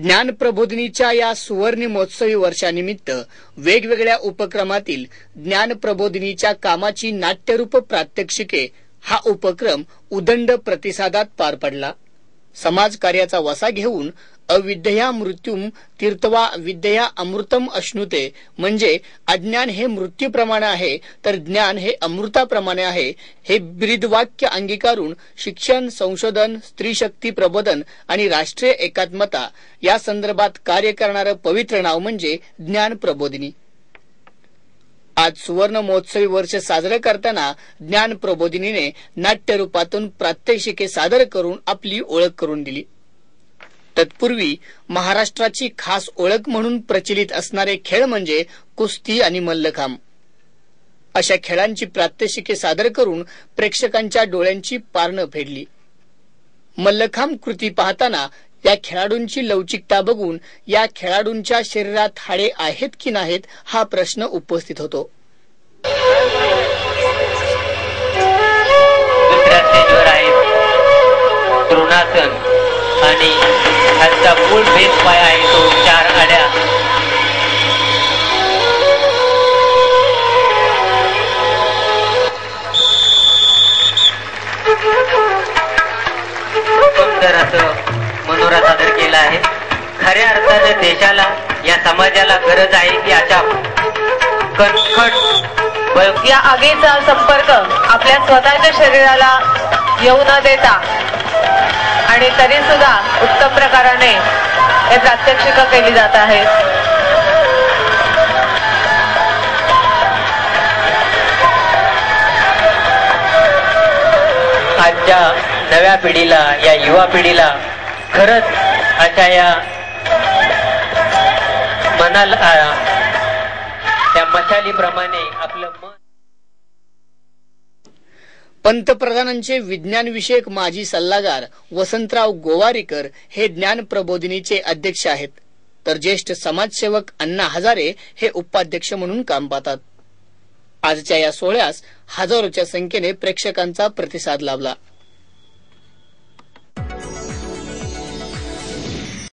ज्ञान प्रबोधिनीच्या या सुवर्ण महोत्सवी वर्षानिमित्त वेगवेगळ्या उपक्रमातील ज्ञान प्रबोधिनीच्या कामाची नाट्यरूप प्रात्यक्षिके हा उपक्रम उदंड प्रतिसादात पार पडला। समाज कार्याचा वसा घेऊन अविद्यया मृत्युम तीर्थवा विद्यया अमृतम अश्नुते म्हणजे अज्ञान हे मृत्यूप्रमाणे आहे तर ज्ञान हे अमृताप्रमाणे आहे हे ब्रीदवाक्य अंगीकारून शिक्षण, संशोधन, स्त्री शक्ती प्रबोधन आणि राष्ट्रीय एकात्मता या संदर्भात कार्य करणारे पवित्र नाव म्हणजे ज्ञान प्रबोधिनी। आज सुवर्ण महोत्सवी वर्ष साजरे करताना ज्ञान प्रबोधिनीने नाट्यरूपातून प्रात्यक्षिके सादर करून आपली ओळख करून दिली। तत्पूर्वी महाराष्ट्राची खास ओळख म्हणून प्रचलित असणारे खेळ म्हणजे कुस्ती आणि मल्लखांब। अशा खेळांची प्रात्यक्षिके सादर करून प्रेक्षकांच्या डोळ्यांची पारणं फेडली। मल्लखांब कृती पाहताना या खेळाडूंची लवचिकता बघून या खेळाडूंच्या शरीरात हाडे आहेत की नाहीत हा प्रश्न उपस्थित होतो। दुसऱ्या स्टेजवर आहे द्रोणासन आणि ह्याचा मूळ बेस पाय आहे तो 4 आड्या। सुंदर असं मनोरा सादर केला आहे। खऱ्या अर्थाने देशाला या समाजाला गरज आहे की अशा कणखट या आगीचा संपर्क आपल्या स्वतःच्या शरीराला येऊ न देता आणि तरी सुद्धा उत्तम प्रकाराने हे प्रात्यक्षिक केली जात आहेत। आजच्या नव्या पिढीला या युवा पिढीला खरंच अशा या मनाला त्या मशालीप्रमाणे आपलं मन। पंतप्रधानांचे विज्ञान विषयक माजी सल्लागार वसंतराव गोवारीकर हे ज्ञान प्रबोधिनीचे अध्यक्ष आहेत, तर ज्येष्ठ समाजसेवक अण्णा हजारे हे उपाध्यक्ष म्हणून काम पाहतात। आजच्या या सोहळ्यास हजारोच्या संख्येने प्रेक्षकांचा प्रतिसाद लाभला।